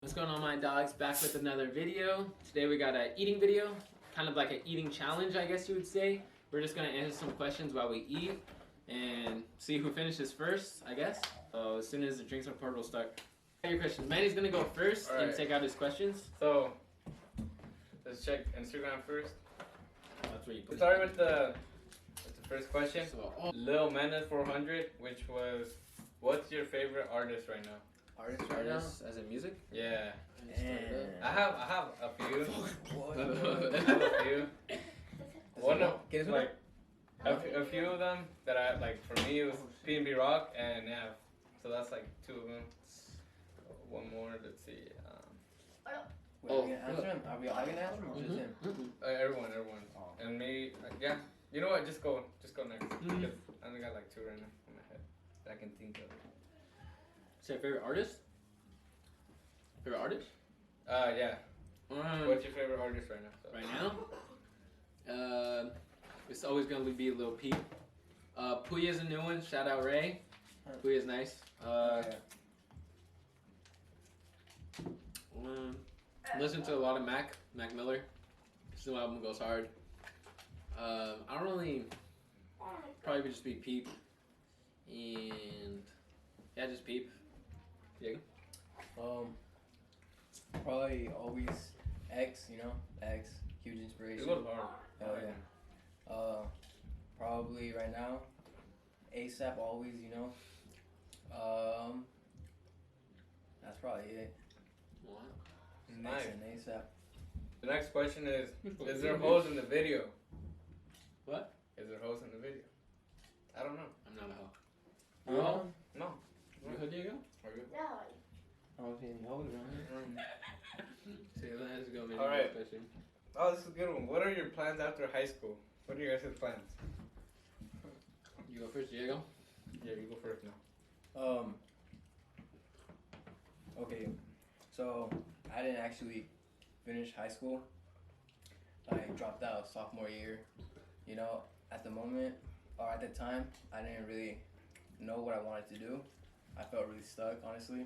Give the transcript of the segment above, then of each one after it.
What's going on, my dogs? Back with another video. Today we got an eating video, kind of like an eating challenge, I guess you would say. We're just gonna answer some questions while we eat and see who finishes first, I guess. So as soon as the drinks are poured, we'll start. Your questions. Manny's gonna go first and take out his questions. So let's check Instagram first. That's where you put. Starting with the first question. So, Lil Menace 400, which was, what's your favorite artist right now? Artist right now? artists as in music. Yeah, And I have a few. what? I have a few. One of like a few of them that I like. For me, it was P&B Rock and Nav. So that's like two of them. One more. Let's see. Wait, are we gonna answer him? Are we all gonna answer him or just him? Everyone. Oh. And me. Yeah. You know what? Just go next. Because I only got like two right now in my head that I can think of. Say favorite artist. Favorite artist? Yeah. What's your favorite artist right now? So. Right now, it's always gonna be Lil Peep. Puya's a new one. Shout out Ray. Puya's nice. Listen to a lot of Mac Miller. His new album goes hard. I don't really. Probably would just be Peep. And yeah, just Peep. Yeah. Probably always X, you know? X, huge inspiration. It goes hard. Hell yeah. Probably right now, ASAP always, you know? That's probably it. What? Nice. X and ASAP. The next question is there hoes in the video? What? Is there hoes in the video? I don't know. I'm not a hoe. No. You a hoe, Diego? Are you? No. I don't see any hoes around here. See, let's go. All right. Question. Oh, this is a good one. What are your plans after high school? What are your guys' plans? You go first, Diego. Yeah, you go first now. Okay, so I didn't actually finish high school. I dropped out sophomore year. You know, at the moment, or at the time, I didn't really know what I wanted to do. I felt really stuck, honestly.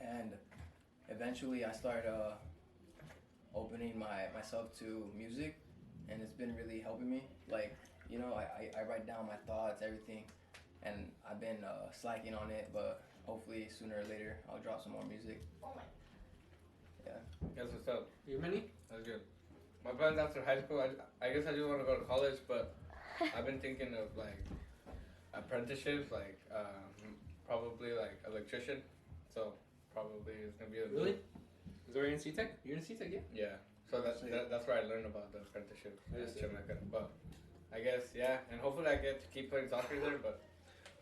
And eventually I started opening myself to music, and it's been really helping me. Like, you know, I write down my thoughts, everything, and I've been slacking on it, but hopefully sooner or later I'll drop some more music. Oh my. Yeah. Guess what's up? You many? That's good. My plans after high school, I guess I just want to go to college, but I've been thinking of like apprenticeships, like probably like electrician. So probably it's gonna be a Really? Is there in C-Tech? You're in C-Tech, yeah? Yeah. So that's where I learned about the apprenticeship. Yes, At Chimecca. But I guess yeah, and hopefully I get to keep playing soccer there. But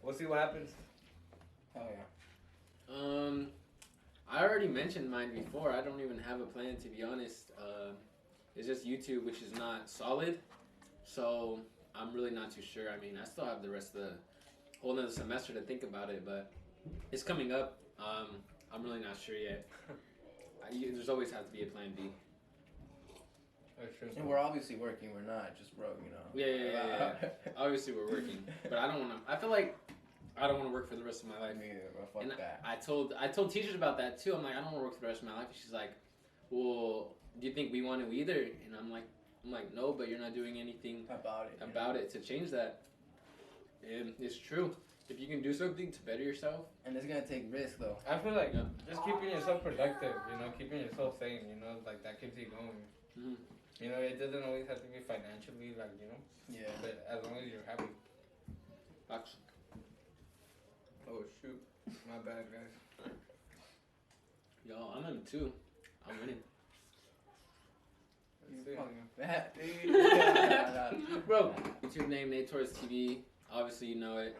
we'll see what happens. Hell yeah. I already mentioned mine before. I don't even have a plan, to be honest. It's just YouTube, which is not solid. So I'm really not too sure. I mean, I still have the rest of the whole another semester to think about it, but it's coming up. I'm really not sure yet. There's always has to be a plan B. And we're obviously working. We're not just broke, you know. Yeah. Obviously, we're working, but I don't want to. I feel like I don't want to work for the rest of my life. Me either, bro. Fuck And that. I told teachers about that too. I'm like, I don't want to work for the rest of my life. She's like, well, do you think we want to either? And I'm like, no, but you're not doing anything About it to change that. And it's true. If you can do something to better yourself, And it's gonna take risk though. I feel like Yeah. just keeping yourself productive, you know, keeping yourself sane, you know, like that keeps you going. mm-hmm. You know, it doesn't always have to be financially, like, you know, Yeah. but as long as you're happy. Facts. Oh, shoot. My bad, guys. Yo, I'm in two. I'm winning. You Let's see. fucking fat, dude. Bro, YouTube name Nate Torres TV. Obviously, you know it.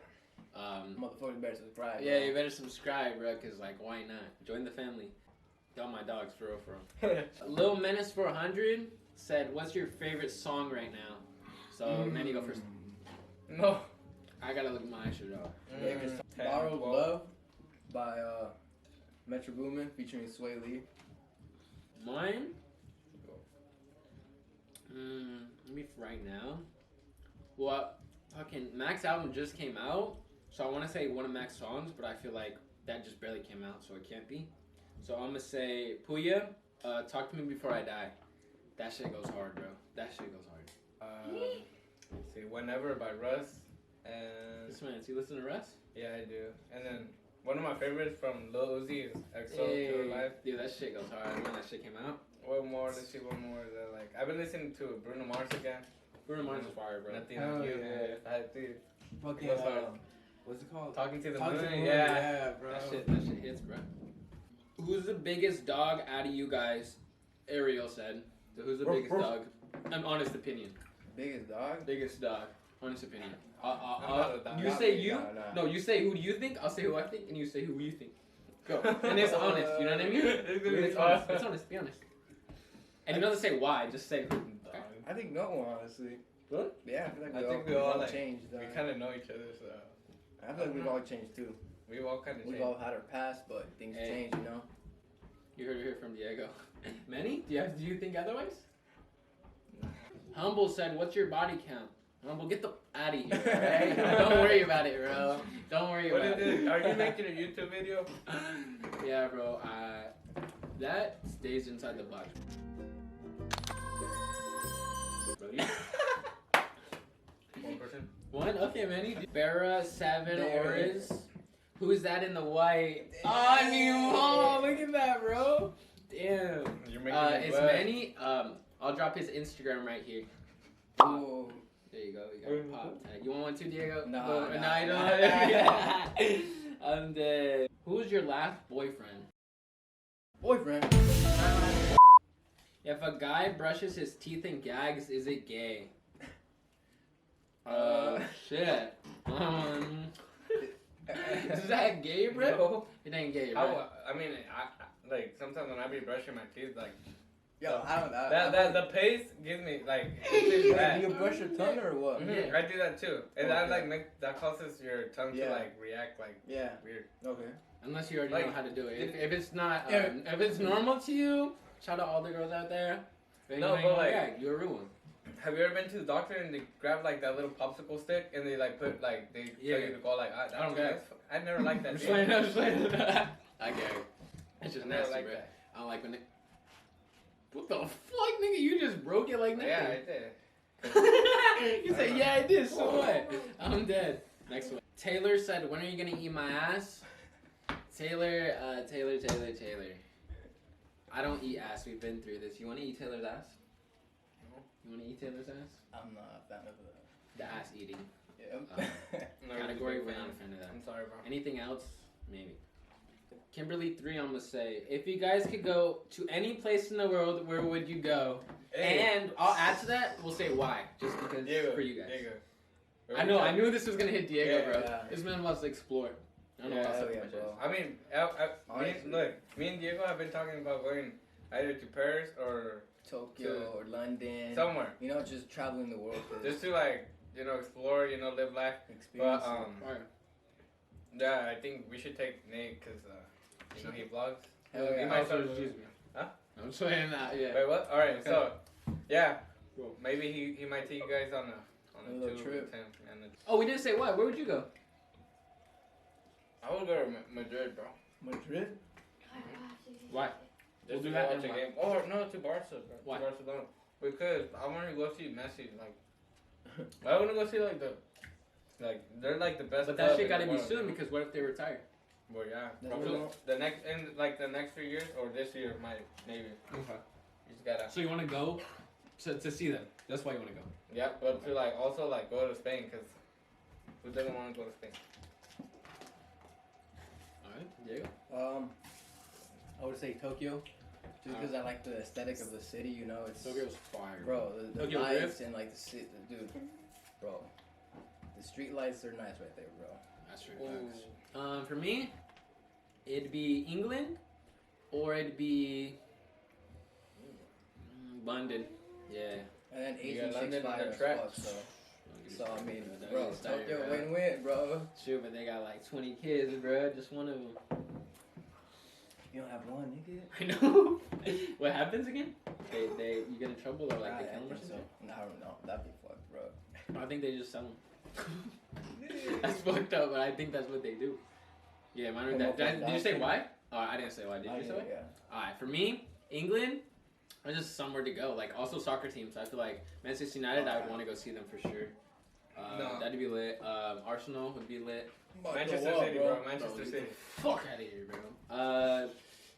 Motherfucker better subscribe. Yeah, bro. you better subscribe, bro, because, like, why not? Join the family. Y'all my dogs, for real. Lil Menace 400 said, what's your favorite song right now? So, Manny, go first. No. I gotta look at my shit up. Favorite song, 10, Borrowed 12. Love by Metro Boomin featuring Sway Lee. Mine? Maybe for right now. Well, fucking Mac's album just came out, so I want to say one of Mac's songs, but I feel like that just barely came out, so it can't be. So I'm gonna say Puya. Talk to me before I die. That shit goes hard, bro. That shit goes hard. Let's see, Whenever by Russ. And This man, do you listen to Russ? yeah, I do. And then one of my favorites from Lil Uzi is EXO Pure Life. Dude, that shit goes hard when that shit came out. One more, let's see, one more that like I've been listening to Bruno Mars again. Bruno Mars is fire, bro. Nothing Hell like you. yeah. I dude. Fucking, What's that? what's it called? Talking to the Talk to moon. the Moon, Yeah. bro. That shit hits, bro. Who's the biggest dog out of you guys? Ariel said. So who's the biggest dog? An honest opinion. Biggest dog? Biggest dog. Honest opinion. I'm not a dog. You Not say me, you. nah. No, you say who do you think. I'll say who I think, and you say who you think. Go. And it's honest. You know what I mean? It's gonna be It's honest. It's honest. Be honest. And you don't have to say why. Just say who. Okay? I think no one, honestly. Really? Yeah, I feel like I think we all like changed. we kind of know each other, so I feel like we've all changed too. we've all kind of We've changed. all had our past, but things Hey. change, you know? You heard it here from Diego. Manny, do you think otherwise? Humble said, "What's your body count?" Humble, get the out of here. Right? Don't worry about it, bro. Don't worry What about is it. it? Are you making a YouTube video? Yeah, bro. That stays inside the box. Bro, you- One person. One? Okay, Manny. Farrah, 7 Damn. Oris. Who's that in the white? Oh, Nemo! Look at that, bro. Damn. You're making it It's wet. Manny. I'll drop his Instagram right here. Ooh. There you go. We got a pop tag. You want one too, Diego? Nah, Oh, nah, nah, you nah. don't. I'm dead. Who was your last boyfriend? Boyfriend. If a guy brushes his teeth and gags, is it gay? Shit. Is that gay, bro? No. It ain't gay, bro. I mean, I like sometimes when I be brushing my teeth, like Yo, I don't know. the paste gives me like it tastes Do bad. you brush your tongue or what? Mhm, I do that too, and that Okay. like that causes your tongue Yeah. to like react like Yeah. weird. Okay. Unless you already Like, know how to do it. If it's not, Yeah. if it's normal to you, shout out all the girls out there. If No, you ain't but gonna like- gag, you're a real one. Have you ever been to the doctor and they grab like that little popsicle stick and they like put like they Yeah. tell you to go like I don't gag. I never liked that. I'm shit. playing. I gag. It's I just never nasty, liked bro. that. I don't like when they. What the fuck, nigga? You just broke it like Yeah, nothing. I did. You said, yeah, I did. So what? I'm dead. Next one. Taylor said, when are you gonna eat my ass? Taylor. I don't eat ass. We've been through this. You wanna eat Taylor's ass? No. You wanna eat Taylor's ass? I'm not a fan of The ass eating that. No, category. you're a We're big not a fan. fan of that. I'm sorry, bro. Anything else? Maybe. Kimberly 3, I'm gonna say, if you guys could go to any place in the world, where would you go? And I'll add to that. We'll say why, just because Diego, for you guys. Diego. I know. I knew this was gonna hit Diego, Yeah, bro. yeah. This man wants to explore. I don't know Yeah, what's up hell with yeah, my bro. chest. I mean, Honestly. me and Diego have been talking about going either to Paris or Tokyo or London. somewhere, You know, just traveling the world. 'Cause just to like explore, live life. experience. But Alright. yeah, I think we should take Nate because he vlogs. Hell he yeah. might Also, start- excuse me. Huh? I'm saying that. Yeah. Wait, what? All right, Okay. so yeah, Cool. maybe he might take you guys on A a little tour trip. with him, and Oh, we didn't say why. Where would you go? I would go to Madrid, bro. Madrid? Why? We'll Just do to that watch and a why? game. Or no, to Barca, bro. Why? To Barcelona. Because I want to go see Messi. Like, I want to go see they're like the best. But that club shit in gotta the be soon. soon because what if they retire? Well, yeah, That's probably what- the next 3 years or this year might maybe. Okay. You just gotta. So you want to go to see them? That's why you want to go. Yeah, but to also go to Spain because who doesn't want to go to Spain? All right, Diego. I would say Tokyo, just Ah. because I like the aesthetic of the city. You know, it's Tokyo's fire, bro, the Tokyo lights Drift? and like the city, dude, bro. The street lights are nice right there, bro. That's true. Facts. For me, it'd be England, or it'd be London. Yeah. And then You Asian got chicks London on fire the as track. fuck, so. So I mean, Don't bro, get started, Tokyo bro. win-win, bro. Shoot, but they got like 20 kids, bro. Just one of them. You don't have one, nigga. I know. What happens again? They you get in trouble or like I they kill them or think so. something? I don't know. That'd be fucked, bro. I think they just sell them. That's fucked up, but I think that's what they do. Yeah, mine Come that. up with Did you say that. why? Oh, I didn't say why. Did you say why? Yeah. Alright, for me, England, there's just somewhere to go. Like, also soccer teams. I feel like Manchester United, I would want to go see them for sure. No. That'd be lit. Arsenal would be lit. Manchester City, bro. Manchester City. Fuck out of here, bro.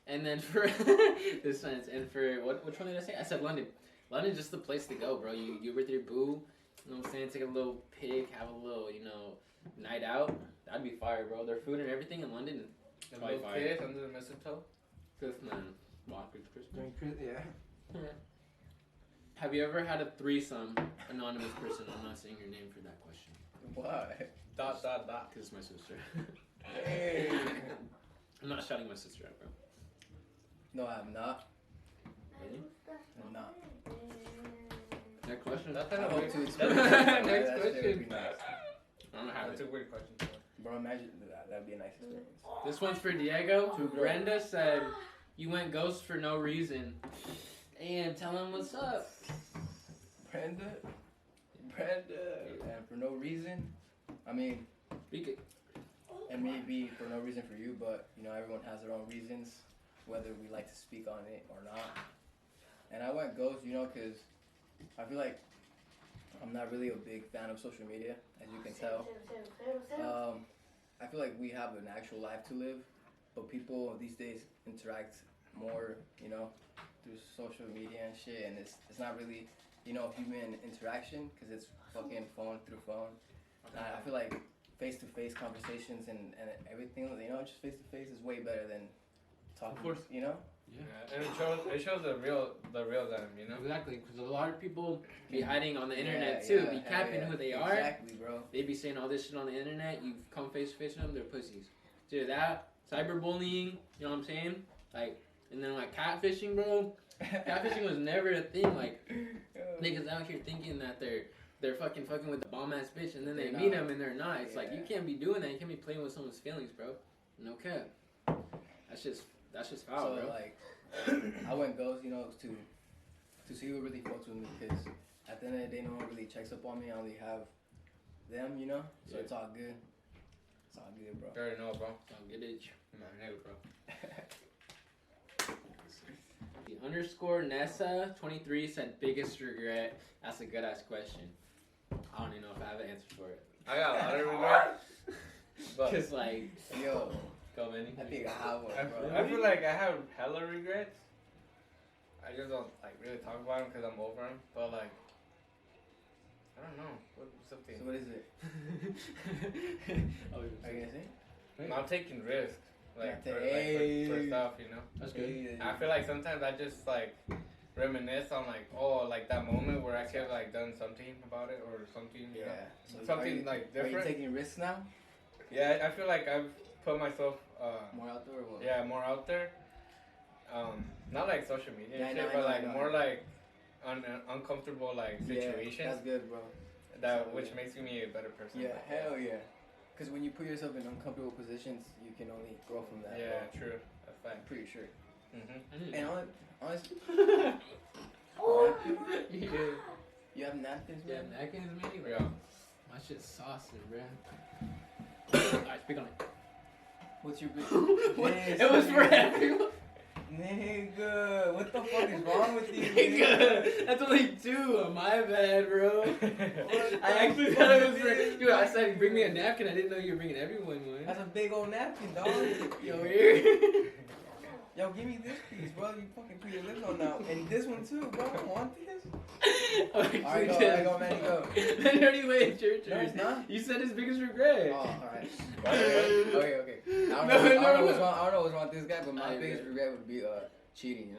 And then for this sentence, and for which one did I say? I said London. London's just the place to go, bro. You with your boo, you know what I'm saying? Take a little pic, have a little, night out. That'd be fire, bro. Their food and everything in London. The Probably little fire. kids under the mistletoe. Man, Walker's Christmas. Yeah. Have you ever had a threesome, anonymous person? I'm not saying your name for that question. Why? Dot. Because it's my sister. Hey. I'm not shouting my sister out, bro. No, I'm not. Really? I'm not. Next question. That's I kind of hope weird. to Next experience. question. I don't have That's it. a weird question. Bro, imagine that. That'd be a nice experience. This one's for Diego. Brenda said, you went ghost for no reason. And tell him what's up. Brenda, and for no reason. I mean, We could, it may be for no reason for you, but everyone has their own reasons, whether we like to speak on it or not. And I went ghost, because I feel like I'm not really a big fan of social media, as you can tell. I feel like we have an actual life to live, but people these days interact more, through social media and shit, and it's not really, human interaction, because it's fucking phone through phone. And I feel like face-to-face conversations and everything, just face-to-face is way better than talking, Of course. Yeah, and it shows the real them, Exactly, because a lot of people be hiding on the internet too, be capping who they are. Exactly, bro. They be saying all this shit on the internet. You come face to face with them, they're pussies. Dude, that cyberbullying, you know what I'm saying? Like, and then like catfishing, bro. Catfishing was never a thing. Like, niggas out here thinking that they're fucking with the bomb ass bitch, and then they They're meet not. them and they're not. It's like you can't be doing that. You can't be playing with someone's feelings, bro. No cap. That's just foul, So bro. like, I went ghost, to see who really fucks with me, because at the end of the day, no one really checks up on me. I only have them, so Yeah. it's all good. It's all good, bro. You already know, bro. Don't get it. Man, nigga, bro. The underscore Nessa 23 said biggest regret. That's a good ass question. I don't even know if I have an answer for it. I got a lot of regret, but Cause like, Yo, go Manny. I think I have one, bro. I feel like I have hella regrets. I just don't really talk about them because I'm over them. But like, I don't know. What's something? So what is it? Oh, Are you gonna say? I'm taking risks. Like, for Hey. stuff, That's good. I feel like sometimes I just reminisce on that moment where I could have done something about it or something. You know? So Something Are different. you taking risks now? Yeah, I feel like I've put myself More out there or what? yeah, more out there. Not like social media Yeah, and I shit, know, but I know. more uncomfortable situations Yeah, that's good, bro. which makes me a better person. Yeah, hell yeah. Because when you put yourself in uncomfortable positions, you can only grow from that. Yeah, bro. true. That's I'm fine. pretty sure. Mhm. And honestly, Yeah. you have napkins, Yeah, man? napkins, Manny. Yeah. My shit's saucy, bro. Alright, speak on it. What's your big? What? Yes, It was for nigga. everyone. Nigga, what the fuck is wrong with you? Nigga, that's only two. My bad, bro. I actually thought it was for. Dude, I said bring me a napkin. I didn't know you were bringing everyone one. That's a big old napkin, dog. Yo, here. Yo, give me this piece, bro. You fucking put your lips on now. And this one too, bro. I want this. Alright, go, man, go. Man, already waited your turn. No, it's not. You said his biggest regret. Oh, alright. Okay. I don't know what's wrong with this guy, but my Alright, biggest man. regret would be cheating,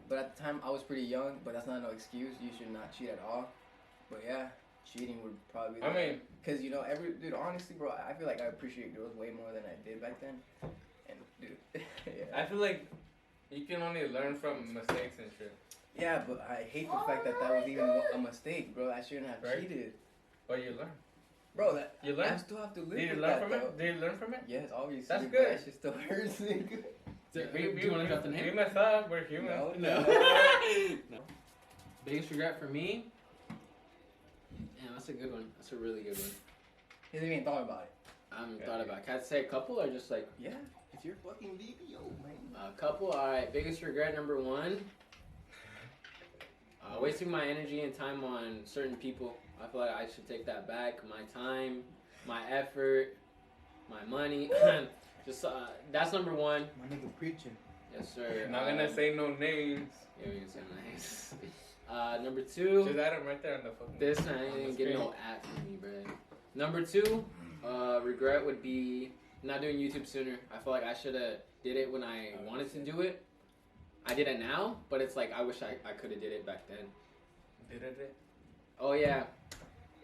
but at the time I was pretty young, but that's not no excuse. You should not cheat at all. But yeah, cheating would probably be I mean, because dude, honestly, bro, I feel like I appreciate girls way more than I did back then. And dude, yeah. I feel like you can only learn from mistakes and shit. Yeah, but I hate the fact that was even a mistake, bro. I shouldn't have Right. cheated. But you learn. Bro, You I learn? still have to live Did you with learn that, from though. it? Did you learn from it? Yes, obviously. That's but good. That shit still hurts, nigga. Do you want to drop the We name? mess up. We're human. No. No. Biggest regret for me? Damn, that's a good one. That's a really good one. He didn't even thought about it. I haven't Yeah. thought about it. Can I say a couple or just like Yeah. if It's your fucking video, man. A couple. All right. Biggest regret number one. Wasting my energy and time on certain people. I feel like I should take that back. My time, my effort, my money. Just that's number one. My nigga preaching. Yes, sir. Not gonna say no names. Yeah, we can say names. Number two. Just add them right there on the fucking. This I ain't getting no ad from me, bro. Number two, regret would be not doing YouTube sooner. I feel like I should have did it when I wanted to do it. I did it now, but it's like I wish I could have did it back then. Did it? Oh yeah,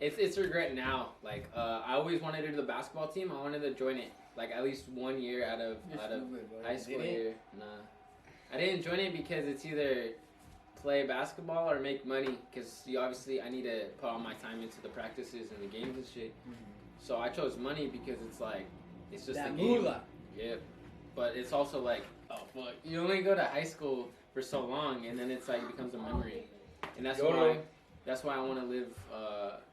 it's a regret now. Like I always wanted to do the basketball team. I wanted to join it like at least 1 year out of high school year. Nah, I didn't join it because it's either play basketball or make money. Because I need to put all my time into the practices and the games and shit. So I chose money because it's like it's just That a game. moolah. Yeah, but it's also like oh fuck, you only go to high school for so long, and then it's like it becomes a memory, and that's why I want to live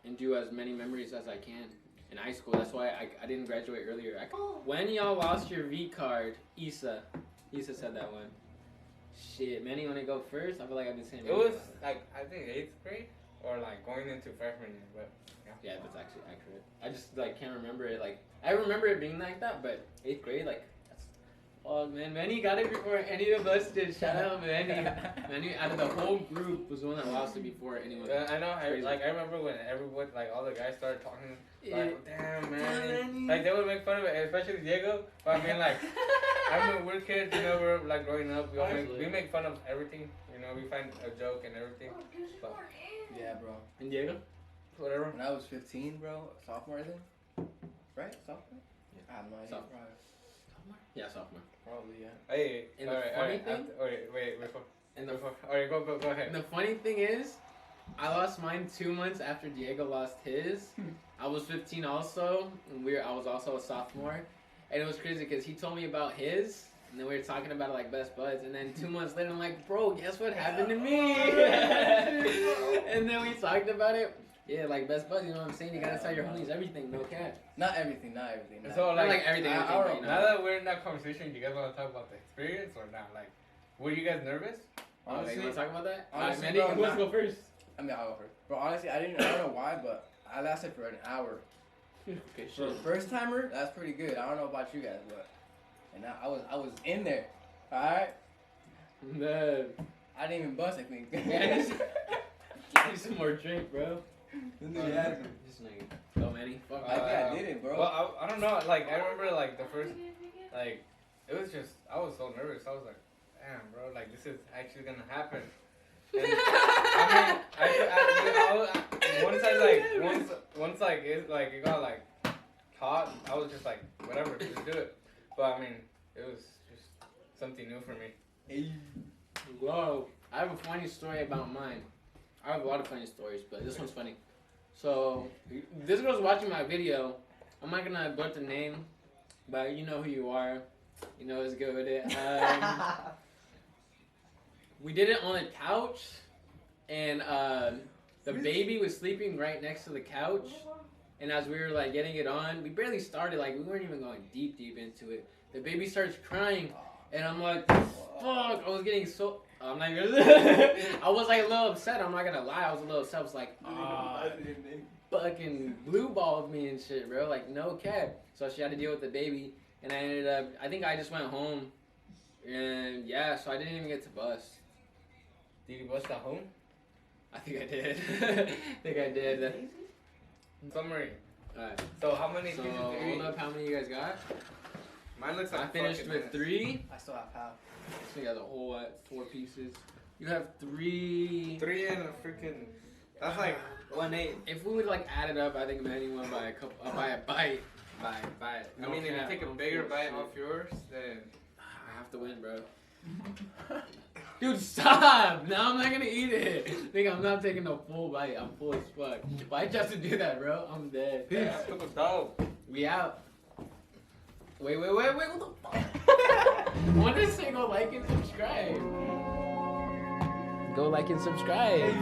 and do as many memories as I can in high school. That's why I didn't graduate earlier. When y'all lost your V card, Issa said that one. Shit, man, you want to go first? I feel like I've been saying It was like I think 8th grade or like going into freshman year, but yeah, that's actually accurate. I just like can't remember it. Like I remember it being like that, but 8th grade, like that's. Oh man, Manny got it before any of us did. Shout out Manny. Manny out of the whole group was the one that lost it before anyone. yeah, I know. I Crazy. remember when everyone, like all the guys started talking. Yeah. Like, damn man, Manny. like they would make fun of it, especially Diego. But I mean, like, I mean, we're kids, you know, we're like growing up. We make fun of everything, you know. We find a joke and everything. But Yeah, bro. And Diego? whatever. When I was 15, bro, sophomore, I think. Right? Sophomore? Yeah. I have no idea. Sophomore. Yeah, sophomore. Probably, yeah. Hey, And all the right, funny thing- wait, before. And Alright, go ahead. the funny thing is, I lost mine 2 months after Diego lost his. I was 15 also, and I was also a sophomore. And it was crazy because he told me about his, and then we were talking about it like best buds. And then 2 months later, I'm like, bro, guess what happened to me? And then we talked about it. Yeah, like best buds, you know what I'm saying? You gotta tell your homies everything, no cap. Not everything. So Not like everything, I everything, don't but, know. you know. now that we're in that conversation, do you guys want to talk about the experience or not? Like, were you guys nervous? Oh, you Honestly, wanna talk about that? honestly, Mandy, bro, who wants to nah. go first? I mean, I'll go first. Bro, honestly, I don't know why, but I lasted for an hour. Okay, For a first timer, that's pretty good. I don't know about you guys, but and I was in there. All right, Man, I didn't even bust. I think. Yeah, need some more drink, bro. This nigga. Go, Manny. Fuck. I think I did it, bro. Well, I don't know. Like, I remember, like, the first, like, it was just, I was so nervous. I was like, damn, bro, like, this is actually gonna happen. And, I mean, once it got, like, taught, I was just like, whatever, just do it. But, I mean, it was just something new for me. Whoa. I have a funny story about mine. I have a lot of funny stories, but this one's funny. So, this girl's watching my video. I'm not gonna put the name, but you know who you are. You know what's good with it. We did it on the couch, and the baby was sleeping right next to the couch. And as we were like getting it on, we barely started. Like we weren't even going deep into it. The baby starts crying, and I'm like, "Fuck!" I was getting so. I'm not gonna. I was like a little upset. I'm not gonna lie. I was a little upset. I was like, fucking blue balled me and shit, bro. Like no cap. So she had to deal with the baby, and I ended up. I think I just went home, and yeah. So I didn't even get to bust. Did you bust at home? I think I did. I think I did. Summary. Alright. So, how many So pieces did you hold eat? up. How many you guys got? Mine looks like I finished fucking with minutes. 3. I still have half. So you got the whole 4 pieces. You have 3. 3 and a freaking. That's like 1/8. If we would like add it up, I think Manny won by a couple. By a bite. Bite. I No mean, if you cap, take a I'm bigger full bite shit. off yours, then. I have to win, bro. Dude, stop! Now I'm not gonna eat it. Think I'm not taking a full bite. I'm full as fuck. Why'd you have to do that, bro? I'm dead. Yeah, I took a dog. We out. Wait, what the fuck? What did it say? Go like and subscribe. Go like and subscribe.